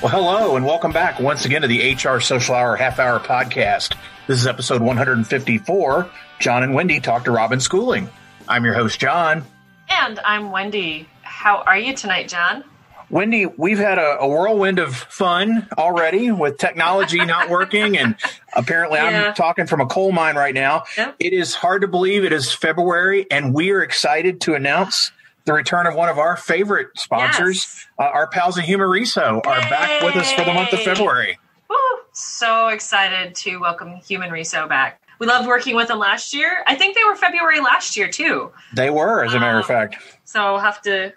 Well, hello, and welcome back once again to the HR Social Hour Half Hour Podcast. This is episode 154. John and Wendy talk to Robin Schooling. I'm your host, John. And I'm Wendy. How are you tonight, John? Wendy, we've had a whirlwind of fun already with technology not working, and apparently I'm talking from a coal mine right now. Yep. It is hard to believe it is February, and we are excited to announce the return of one of our favorite sponsors. Our pals at Humoriso are back with us for the month of February. Woo! So excited to welcome Humoriso back. We loved working with them last year. I think they were February last year too. They were, as a matter of fact. So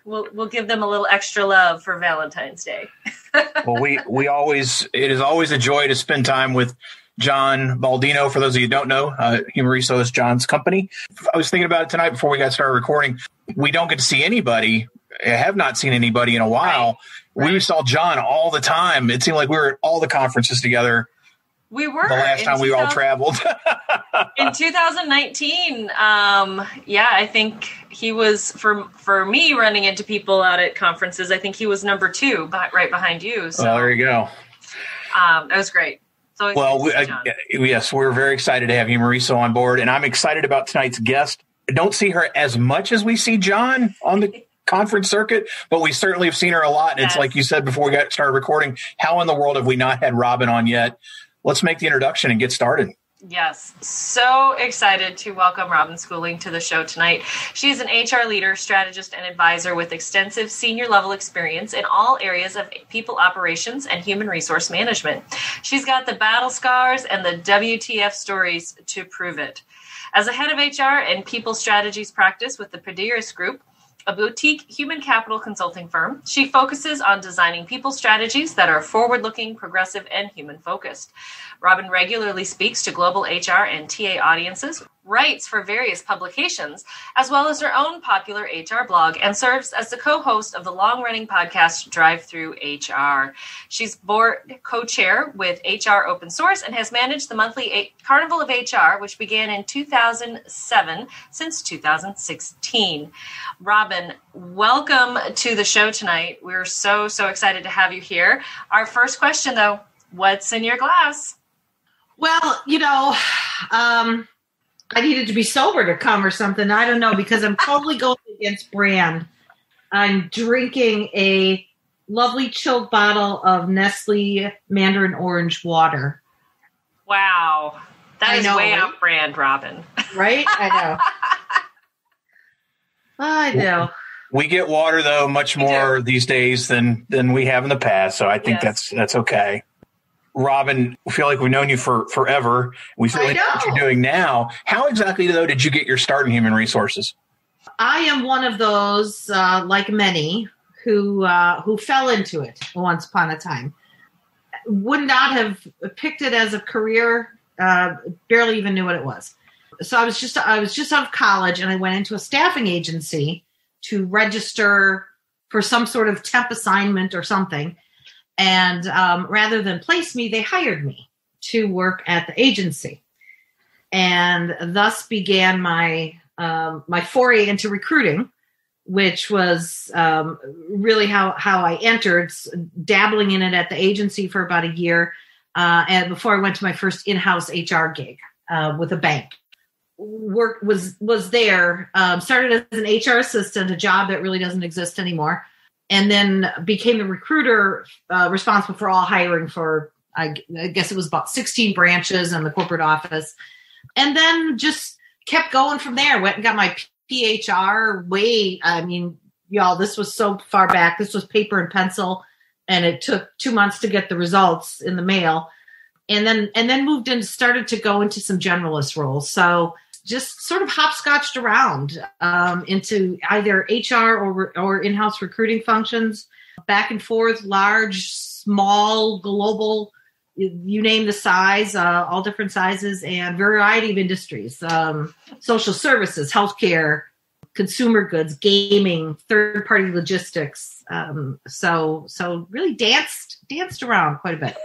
we'll give them a little extra love for Valentine's Day. Well, it is always a joy to spend time with John Baldino. For those of you who don't know, Humoriso is John's company. I was thinking about it tonight before we got started recording. We don't get to see anybody. I have not seen anybody in a while. Right. We saw John all the time. It seemed like we were at all the conferences together. We were. The last time we all traveled. In 2019, I think he was, for me running into people out at conferences, I think he was number 2, right behind you. So there you go. That was great. So yes, we're very excited to have Humoriso on board, and I'm excited about tonight's guest. I don't see her as much as we see John on the conference circuit, but we certainly have seen her a lot. And It's like you said before we got started recording, how in the world have we not had Robin on yet? Let's make the introduction and get started. Yes, so excited to welcome Robin Schooling to the show tonight. She is an HR leader, strategist, and advisor with extensive senior level experience in all areas of people operations and human resource management. She's got the battle scars and the WTF stories to prove it. As a head of HR and people strategies practice with the Peridus Group, a boutique human capital consulting firm, she focuses on designing people strategies that are forward-looking, progressive, and human-focused. Robin regularly speaks to global HR and TA audiences, writes for various publications, as well as her own popular HR blog, and serves as the co-host of the long-running podcast Drive Through HR. She's board co-chair with HR Open Source and has managed the monthly Carnival of HR, which began in 2007 since 2016. Robin, welcome to the show tonight. We're so excited to have you here. Our first question, though, what's in your glass? Well, I needed to be sober to come or something. I don't know, because I'm totally going against brand. I'm drinking a lovely chilled bottle of Nestle Mandarin Orange water. Wow. That is way out brand, Robin. Right? I know. We get water, though, much more these days than we have in the past. So I think that's okay. Robin, we feel like we've known you for forever. We feel like what you're doing now. How exactly, though, did you get your start in human resources? I am one of those, like many, who fell into it once upon a time. Would not have picked it as a career. Barely even knew what it was. So I was just out of college, and I went into a staffing agency to register for some sort of temp assignment or something. And rather than place me, they hired me to work at the agency. And thus began my foray into recruiting, which was really how I entered, dabbling in it at the agency for about a year. And before I went to my first in-house HR gig with a bank. Work was there, started as an HR assistant, a job that really doesn't exist anymore. And then became the recruiter responsible for all hiring for, I guess it was about 16 branches and the corporate office. And then just kept going from there. Went and got my PHR y'all, this was so far back. This was paper and pencil. And it took 2 months to get the results in the mail. And then moved in, started to go into some generalist roles. So just sort of hopscotched around into either HR or in-house recruiting functions, back and forth, large, small, global, you name the size, all different sizes and variety of industries, social services, healthcare, consumer goods, gaming, third-party logistics. So really danced around quite a bit.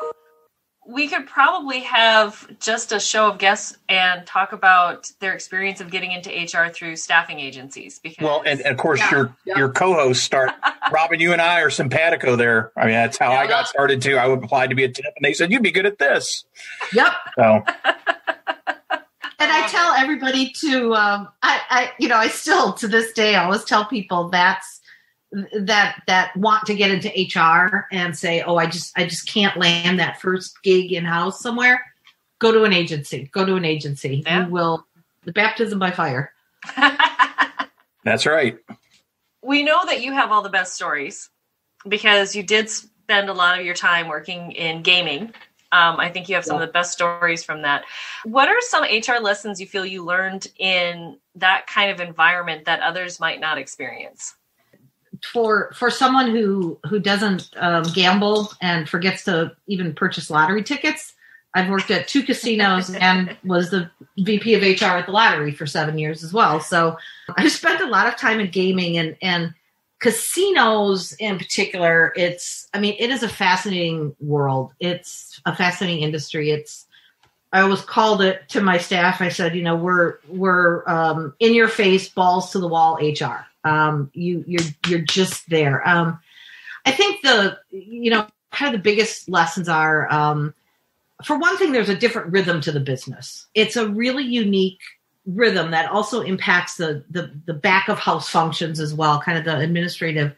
we could probably have just a show of guests and talk about their experience of getting into HR through staffing agencies. Because and of course your co-hosts start. Robin, you and I are simpatico there. I mean, that's how I got started too. I applied to be a tip, and they said you'd be good at this. Yep. So. And I tell everybody to, I still to this day I always tell people that want to get into HR and say, oh, I just can't land that first gig in-house somewhere. Go to an agency. Yeah. You will, the baptism by fire. That's right. We know that you have all the best stories because you did spend a lot of your time working in gaming. I think you have some of the best stories from that. What are some HR lessons you feel you learned in that kind of environment that others might not experience? For someone who doesn't gamble and forgets to even purchase lottery tickets, I've worked at 2 casinos and was the VP of HR at the lottery for 7 years as well. So I spent a lot of time in gaming and casinos in particular. It is a fascinating world. It's a fascinating industry. I always called it to my staff. I said, we're in your face, balls to the wall HR. You're just there. I think kind of the biggest lessons are, for one thing, there's a different rhythm to the business. It's a really unique rhythm that also impacts the back of house functions as well, kind of the administrative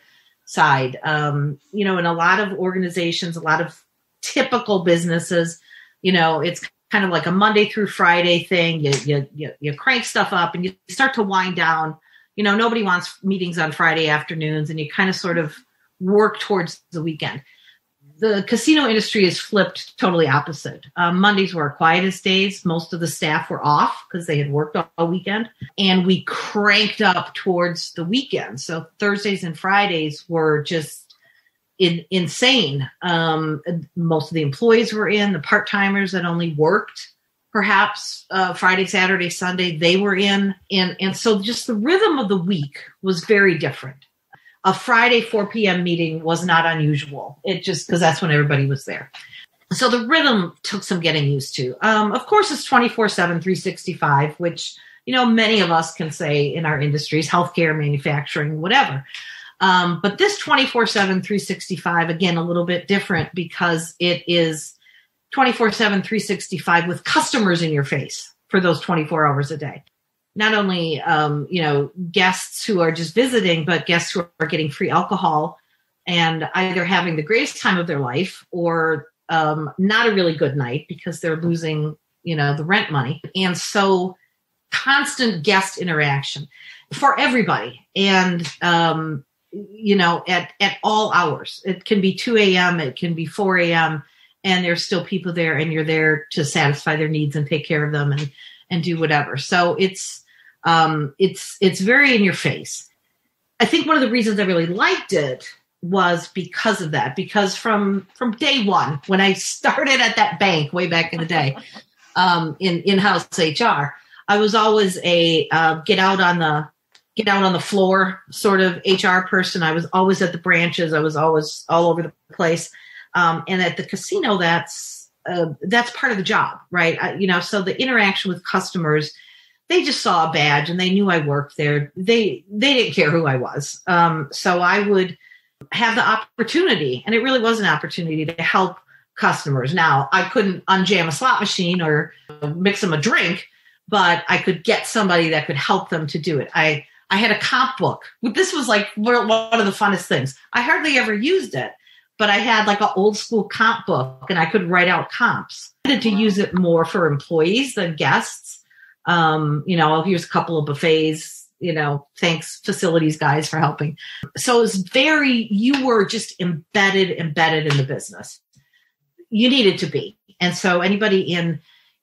side. In a lot of organizations, a lot of typical businesses, it's kind of like a Monday through Friday thing. You crank stuff up and you start to wind down. Nobody wants meetings on Friday afternoons, and you kind of sort of work towards the weekend. The casino industry is flipped totally opposite. Mondays were our quietest days. Most of the staff were off because they had worked all weekend, and we cranked up towards the weekend. So Thursdays and Fridays were just insane. Most of the employees were in. The part-timers that only worked perhaps Friday, Saturday, Sunday, they were in. And so just the rhythm of the week was very different. A Friday 4 p.m. meeting was not unusual. It just because that's when everybody was there. So the rhythm took some getting used to. Of course, it's 24/7, 365, which, many of us can say in our industries, healthcare, manufacturing, whatever. But this 24/7, 365, again, a little bit different because it is 24/7, 365 with customers in your face for those 24 hours a day. Not only, guests who are just visiting, but guests who are getting free alcohol and either having the greatest time of their life or not a really good night because they're losing, the rent money. And so constant guest interaction for everybody. And, at all hours. It can be 2 a.m., it can be 4 a.m., and there's still people there, and you're there to satisfy their needs and take care of them and do whatever. So it's very in your face. I think one of the reasons I really liked it was because of that. Because from day one, when I started at that bank way back in the day, in-house HR, I was always a get out on the floor sort of HR person. I was always at the branches. I was always all over the place. And at the casino, that's part of the job, right? So the interaction with customers, they just saw a badge and they knew I worked there. They didn't care who I was. So I would have the opportunity, and it really was an opportunity to help customers. Now, I couldn't unjam a slot machine or mix them a drink, but I could get somebody that could help them to do it. I had a comp book. This was like one of the funnest things. I hardly ever used it, but I had like an old school comp book and I could write out comps. I wanted to use it more for employees than guests. Here's a couple of buffets, thanks facilities guys for helping. So it's you were just embedded in the business. You needed to be. And so anybody in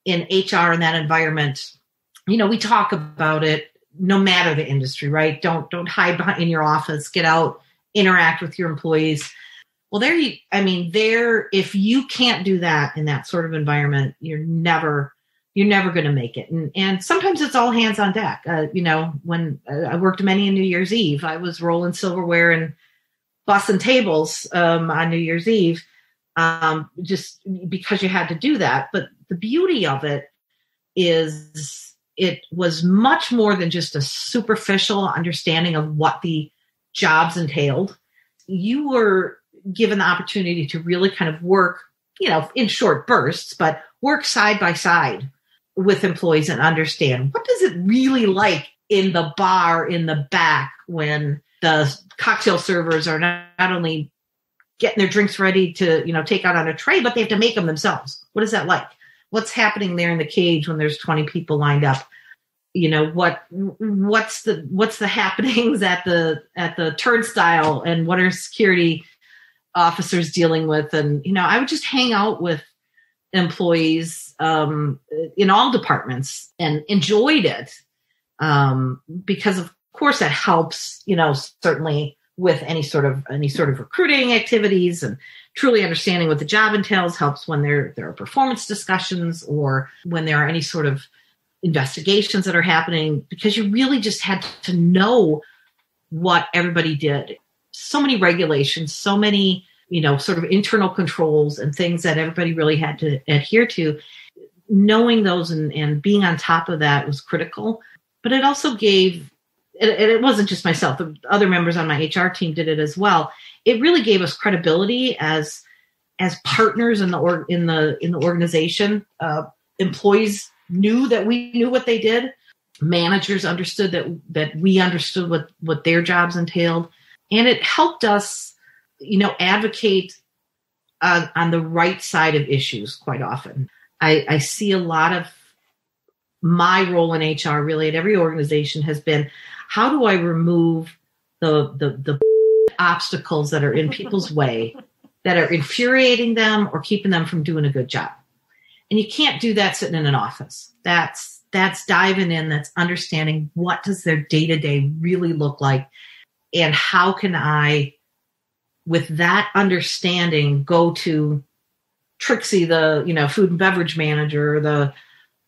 HR in that environment, we talk about it no matter the industry, right? Don't hide in your office, get out, interact with your employees. Well, if you can't do that in that sort of environment, you're never going to make it. And sometimes it's all hands on deck. When I worked many on New Year's Eve, I was rolling silverware and bussing tables on New Year's Eve. just because you had to do that. But the beauty of it is it was much more than just a superficial understanding of what the jobs entailed. You were given the opportunity to really kind of work, in short bursts, but work side by side with employees and understand what does it really like in the bar in the back when the cocktail servers are not only getting their drinks ready to, take out on a tray, but they have to make them themselves. What is that like? What's happening there in the cage when there's 20 people lined up? What's the happenings at the turnstile, and what are security officers dealing with? And, I would just hang out with employees in all departments and enjoyed it because of course that helps, certainly with any sort of recruiting activities, and truly understanding what the job entails helps when there are performance discussions or when there are any sort of investigations that are happening, because you really just had to know what everybody did. So many regulations, so many, sort of internal controls and things that everybody really had to adhere to. Knowing those and being on top of that was critical. But it also gave, and it wasn't just myself, the other members on my HR team did it as well. It really gave us credibility as partners in the organization. Employees knew that we knew what they did. Managers understood that we understood what their jobs entailed. And it helped us, advocate on the right side of issues quite often. I see a lot of my role in HR really at every organization has been, how do I remove the obstacles that are in people's way, that are infuriating them or keeping them from doing a good job? And you can't do that sitting in an office. That's diving in, that's understanding what does their day-to-day really look like, and how can I, with that understanding, go to Trixie, the food and beverage manager, or the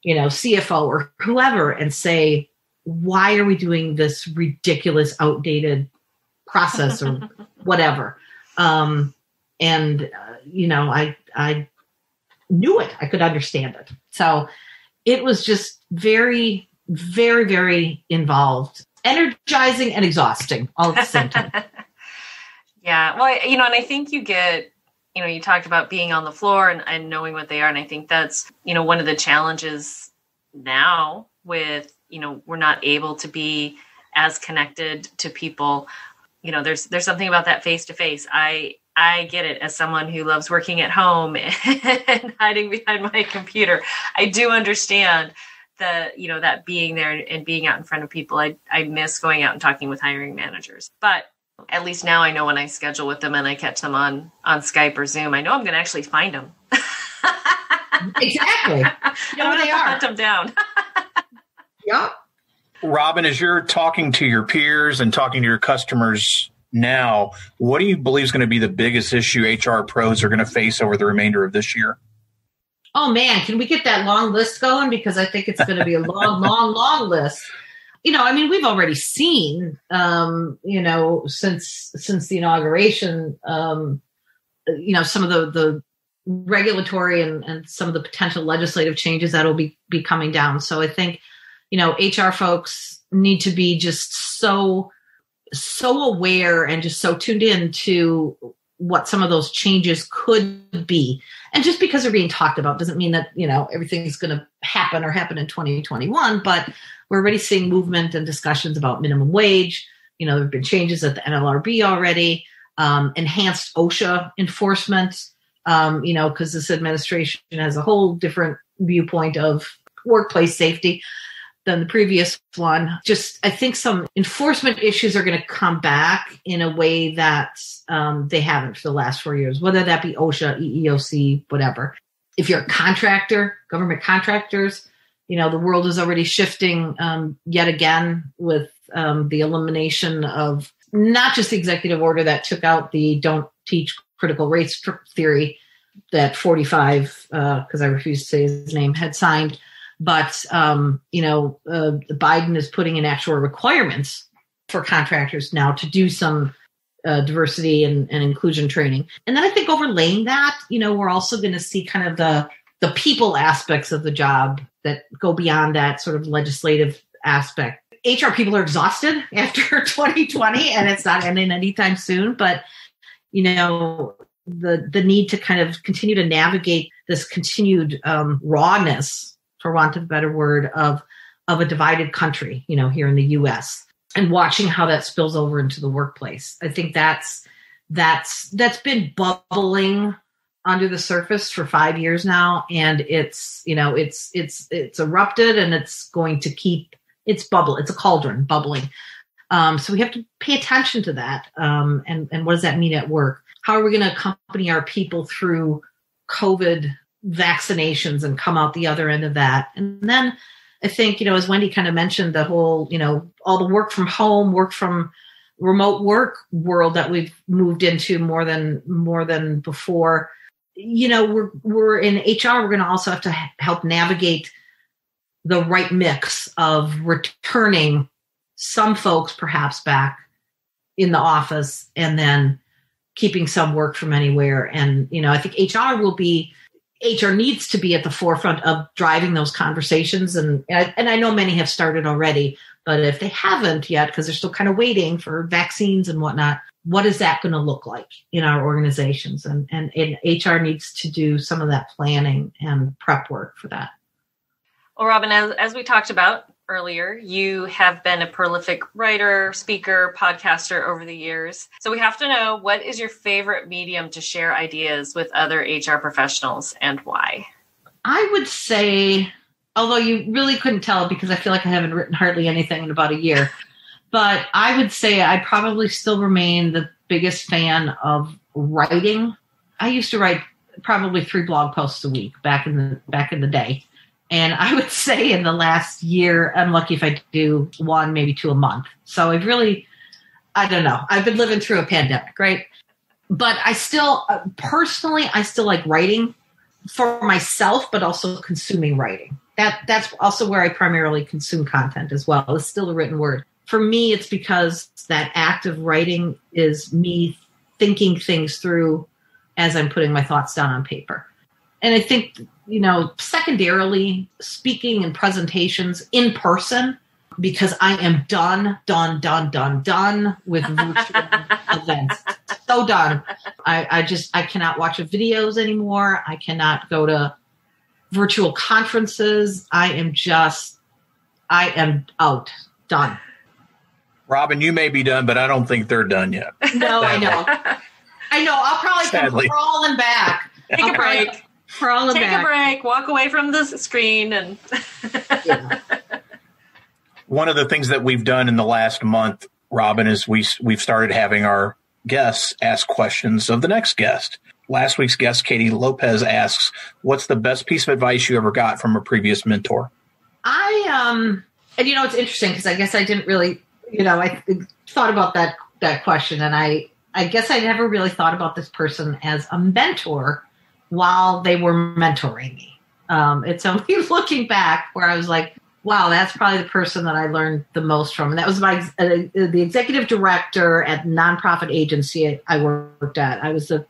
CFO or whoever, and say, why are we doing this ridiculous, outdated process or whatever? I knew it. I could understand it. So it was just very, very, very involved, energizing and exhausting all at the same time. Yeah. Well, and I think you get, you talked about being on the floor and knowing what they are. And I think that's, one of the challenges now with, we're not able to be as connected to people. There's something about that face to face. I get it as someone who loves working at home and hiding behind my computer. I do understand that being there and being out in front of people. I miss going out and talking with hiring managers, but at least now I know when I schedule with them and I catch them on Skype or Zoom, I know I'm going to actually find them. Exactly. You know where they are. Hunt them down. Yep. Robin, as you're talking to your peers and talking to your customers now, what do you believe is going to be the biggest issue HR pros are going to face over the remainder of this year? Oh, man, can we get that long list going? Because I think it's going to be a long, long, long list. We've already seen, since the inauguration, some of the regulatory and some of the potential legislative changes that will be coming down. So I think, HR folks need to be just so aware and just so tuned in to what some of those changes could be. And just because they're being talked about doesn't mean that, everything's going to happen in 2021, but we're already seeing movement and discussions about minimum wage. There have been changes at the NLRB already, enhanced OSHA enforcement, because this administration has a whole different viewpoint of workplace safety than the previous one. Just, I think some enforcement issues are going to come back in a way that they haven't for the last 4 years, whether that be OSHA, EEOC, whatever. If you're a contractor, government contractors, the world is already shifting yet again with the elimination of not just the executive order that took out the don't teach critical race theory that 45, because I refuse to say his name, had signed. But, Biden is putting in actual requirements for contractors now to do some diversity and inclusion training. And then I think overlaying that, we're also going to see kind of the people aspects of the job that go beyond that sort of legislative aspect. HR people are exhausted after 2020, and it's not ending anytime soon. But, the need to kind of continue to navigate this continued rawness, for want of a better word, of a divided country, here in the U.S., and watching how that spills over into the workplace. I think that's been bubbling under the surface for 5 years now, and it's erupted, and it's going to keep it's a cauldron bubbling. So we have to pay attention to that. And what does that mean at work? How are we going to accompany our people through COVID vaccinations and come out the other end of that? And then I think, as Wendy kind of mentioned, the whole, all the work from home, work from remote work world that we've moved into more than before. We're in HR. We're going to also have to help navigate the right mix of returning some folks perhaps back in the office and then keeping some work from anywhere. And, I think HR needs to be at the forefront of driving those conversations. And I know many have started already, but if they haven't yet, because they're still kind of waiting for vaccines and whatnot, what is that going to look like in our organizations? And HR needs to do some of that planning and prep work for that. Well, Robin, as we talked about earlier, you have been a prolific writer, speaker, podcaster over the years. So we have to know, what is your favorite medium to share ideas with other HR professionals and why? I would say, although you really couldn't tell because I feel like I haven't written hardly anything in about a year, but I would say I probably still remain the biggest fan of writing. I used to write probably 3 blog posts a week back in the day. And I would say in the last year, I'm lucky if I do 1, maybe 2 a month. So I've really, I don't know. I've been living through a pandemic, right? But I still, personally, I still like writing for myself, but also consuming writing. That's also where I primarily consume content as well. It's still the written word. For me, it's because that act of writing is me thinking things through as I'm putting my thoughts down on paper. And I think, secondarily, speaking and presentations in person, because I am done with virtual events. So done. I cannot watch videos anymore. I cannot go to virtual conferences. I am out. Done. Robin, you may be done, but I don't think they're done yet. No, I know. I'll probably come crawling back. Take a break. Take a break, walk away from the screen. And yeah. One of the things that we've done in the last month, Robin, is we've started having our guests ask questions of the next guest. Last week's guest, Katie Lopez, asks, what's the best piece of advice you ever got from a previous mentor? And it's interesting because I guess I didn't really, I thought about that question, and I guess I never really thought about this person as a mentor while they were mentoring me. It's only looking back where I was like, wow, that's probably the person that I learned the most from. And that was the executive director at the nonprofit agency I worked at. I was it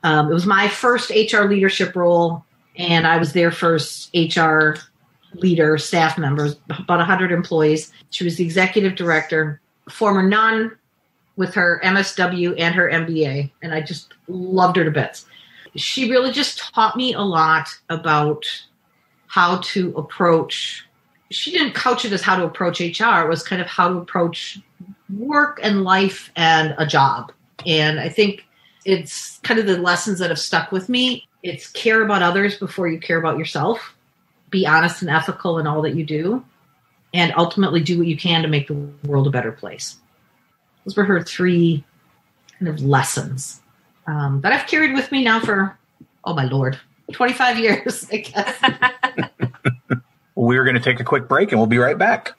was my first HR leadership role, and I was their first HR leader, staff members, about 100 employees. She was the executive director, former nun with her MSW and her MBA, and I just loved her to bits. She really just taught me a lot about how to approach. She didn't couch it as how to approach HR. It was kind of how to approach work and life and a job. And I think it's kind of the lessons that have stuck with me. It's care about others before you care about yourself. Be honest and ethical in all that you do. And ultimately do what you can to make the world a better place. Those were her 3 kind of lessons that I've carried with me now for, oh my Lord, 25 years, I guess. We're going to take a quick break and we'll be right back.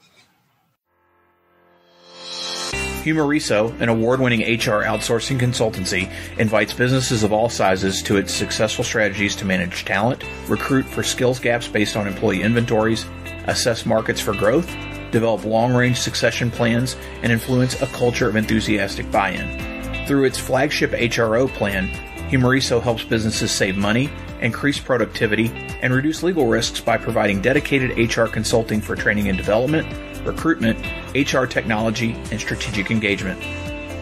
Humoriso, an award-winning HR outsourcing consultancy, invites businesses of all sizes to its successful strategies to manage talent, recruit for skills gaps based on employee inventories, assess markets for growth, develop long-range succession plans, and influence a culture of enthusiastic buy-in. Through its flagship HRO plan, Humoriso helps businesses save money, increase productivity, and reduce legal risks by providing dedicated HR consulting for training and development, recruitment, HR technology, and strategic engagement.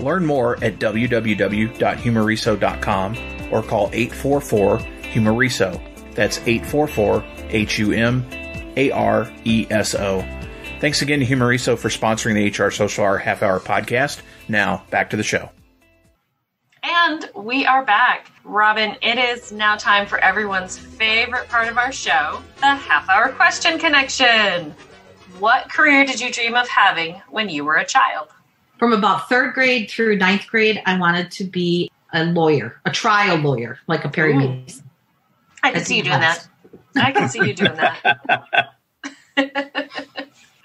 Learn more at www.humoriso.com or call 844-HUMORISO. That's 844-HUMARESO. Thanks again to Humoriso for sponsoring the HR Social Hour Half Hour podcast. Now, back to the show. And we are back. Robin, it is now time for everyone's favorite part of our show, the half-hour question connection. What career did you dream of having when you were a child? From about 3rd grade through 9th grade, I wanted to be a lawyer, a trial lawyer, like a Perry Mason. I can see you doing that. I can see you doing that.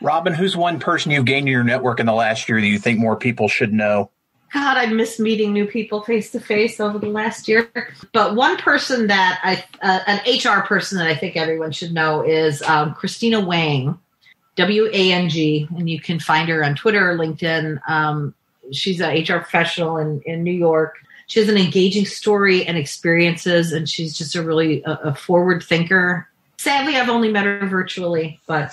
Robin, who's one person you've gained in your network in the last year that you think more people should know? God, I miss meeting new people face to face over the last year. But one person that an HR person that I think everyone should know is Christina Wang, W-A-N-G, and you can find her on Twitter or LinkedIn. She's an HR professional in New York. She has an engaging story and experiences, and she's just a really a forward thinker. Sadly, I've only met her virtually, but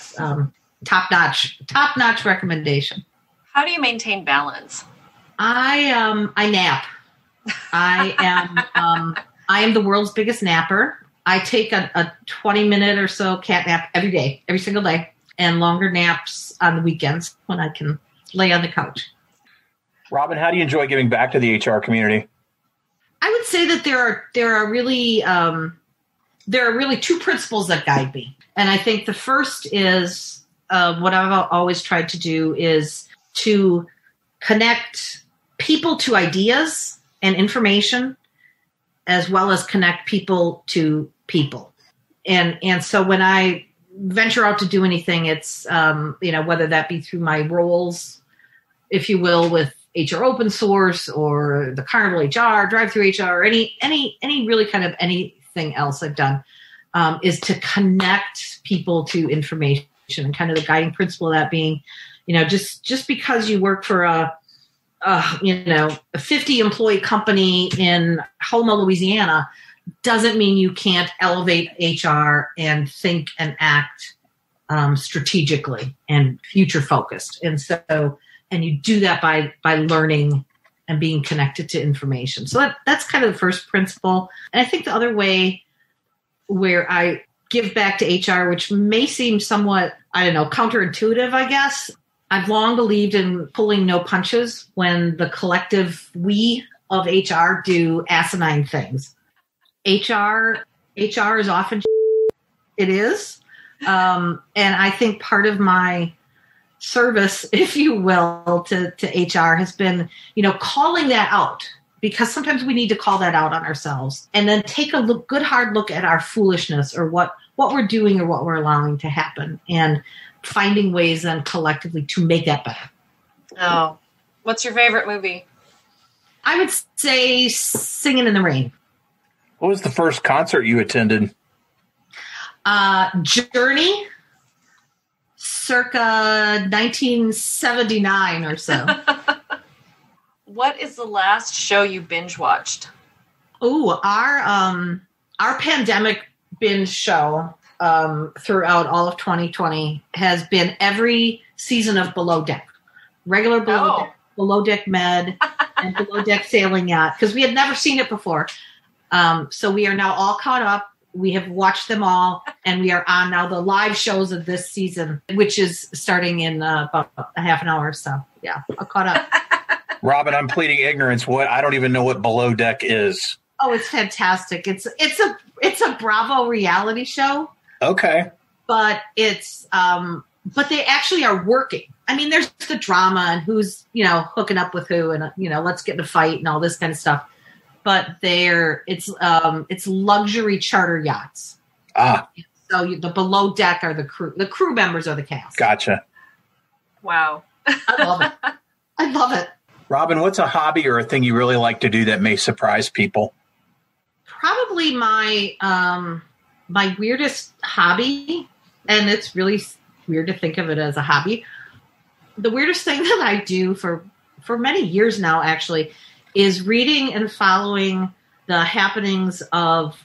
top-notch recommendation. How do you maintain balance? I nap. I am the world's biggest napper. I take a 20-minute or so cat nap every single day, and longer naps on the weekends when I can lay on the couch. Robin, how do you enjoy giving back to the HR community? I would say that there are really 2 principles that guide me, and I think the first is what I've always tried to do is to connect people to ideas and information, as well as connect people to people. And so when I venture out to do anything, it's, whether that be through my roles, if you will, with HR open source or the Carnival HR, drive-through HR, or any really kind of anything else I've done, is to connect people to information, and kind of the guiding principle of that being, just because you work for a 50 employee company in Houma, Louisiana, doesn't mean you can't elevate HR and think and act strategically and future focused. And you do that by learning and being connected to information. So that's kind of the first principle. And I think the other way where I give back to HR, which may seem somewhat, counterintuitive, I guess, I've long believed in pulling no punches when the collective we of HR do asinine things. HR is often it is. And I think part of my service, if you will, to HR has been, calling that out, because sometimes we need to call that out on ourselves, and then take a good hard look at our foolishness or what we're doing or what we're allowing to happen, and finding ways then collectively to make that better. Oh, what's your favorite movie? I would say Singing in the Rain. What was the first concert you attended? Journey, circa 1979 or so. What is the last show you binge watched? Oh, our pandemic binge show throughout all of 2020 has been every season of Below Deck, regular Below Deck Med, and Below Deck Sailing Yacht, because we had never seen it before. So we are now all caught up. We have watched them all, and we are on now the live shows of this season, which is starting in about a half an hour or so. Yeah, I'm caught up. Robin, I'm pleading ignorance. I don't even know what Below Deck is. Oh, it's fantastic. It's a Bravo reality show. Okay. But but they actually are working. I mean, there's the drama and who's, hooking up with who, and, let's get in a fight and all this kind of stuff. But it's luxury charter yachts. Ah. So the Below Deck are the crew. The crew members are the cast. Gotcha. Wow. I love it. Robin, what's a hobby or a thing you really like to do that may surprise people? Probably my weirdest hobby, and it's really weird to think of it as a hobby. The weirdest thing that I do for many years now, actually, is reading and following the happenings of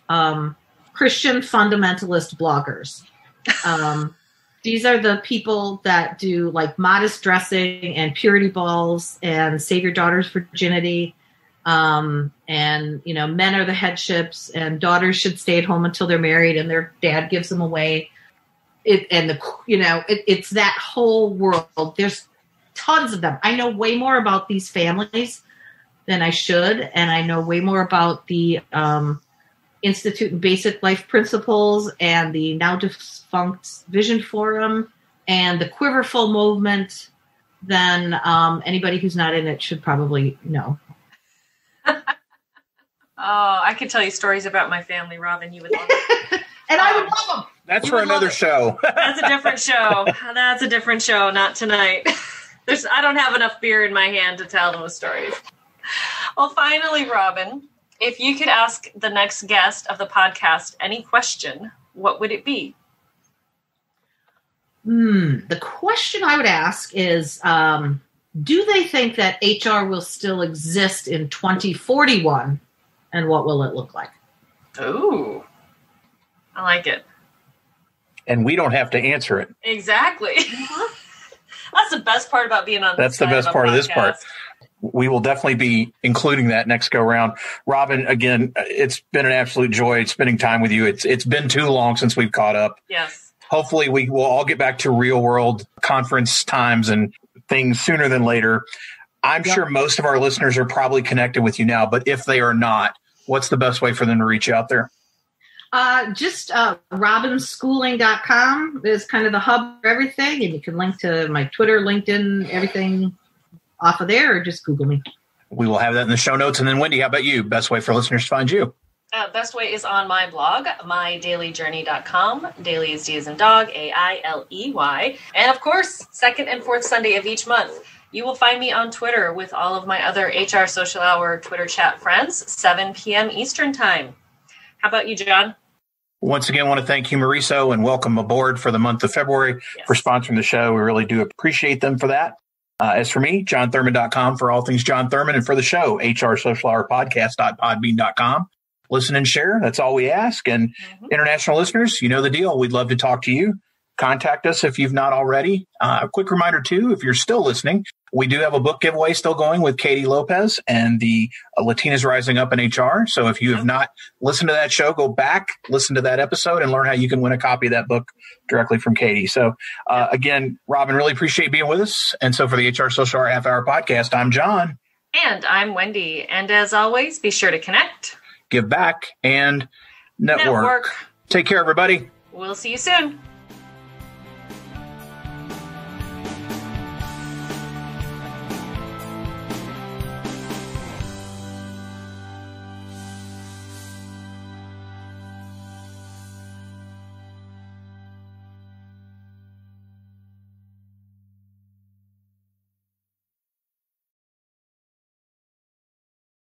Christian fundamentalist bloggers. These are the people that do like modest dressing and purity balls and save your daughter's virginity. And, men are the headships and daughters should stay at home until they're married and their dad gives them away. It's that whole world. There's tons of them. I know way more about these families than I should. And I know way more about the Institute and Basic Life Principles and the now defunct Vision Forum and the Quiverful movement than anybody who's not in it should probably know. Oh, I could tell you stories about my family, Robin. You would love it. And I would love them. That's for another show. That's a different show. That's a different show, not tonight. I don't have enough beer in my hand to tell those stories. Well, finally, Robin, if you could ask the next guest of the podcast any question, what would it be? The question I would ask is, do they think that HR will still exist in 2041? And what will it look like? Ooh, I like it. And we don't have to answer it. Exactly. That's the best part about being on this That's the best part of this part. We will definitely be including that next go round. Robin, again, it's been an absolute joy spending time with you. It's been too long since we've caught up. Yes. Hopefully we will all get back to real world conference times and things sooner than later. I'm sure most of our listeners are probably connected with you now, but if they are not, what's the best way for them to reach you out there? Just robinschooling.com is kind of the hub for everything. And you can link to my Twitter, LinkedIn, everything off of there, or just Google me. We will have that in the show notes. And then Wendy, how about you? Best way for listeners to find you? Best way is on my blog, mydailyjourney.com. Daily is D as in dog, AILEY. And of course, second and fourth Sunday of each month. You will find me on Twitter with all of my other HR Social Hour Twitter chat friends, 7 p.m. Eastern Time. How about you, John? Once again, I want to thank Humoriso and welcome aboard for the month of February for sponsoring the show. We really do appreciate them for that. As for me, johnthurman.com for all things John Thurman, and for the show, HR Social Hour Podcast.podbean.com. Listen and share. That's all we ask. And international listeners, you know the deal. We'd love to talk to you. Contact us if you've not already. A quick reminder, too, if you're still listening, we do have a book giveaway still going with Katie Lopez and the Latinas Rising Up in HR. So if you have not listened to that show, go back, listen to that episode, and learn how you can win a copy of that book directly from Katie. So again, Robin, really appreciate being with us. And so for the HR Social Hour Half Hour Podcast, I'm John. And I'm Wendy. And as always, be sure to connect, give back, and network. Take care, everybody. We'll see you soon.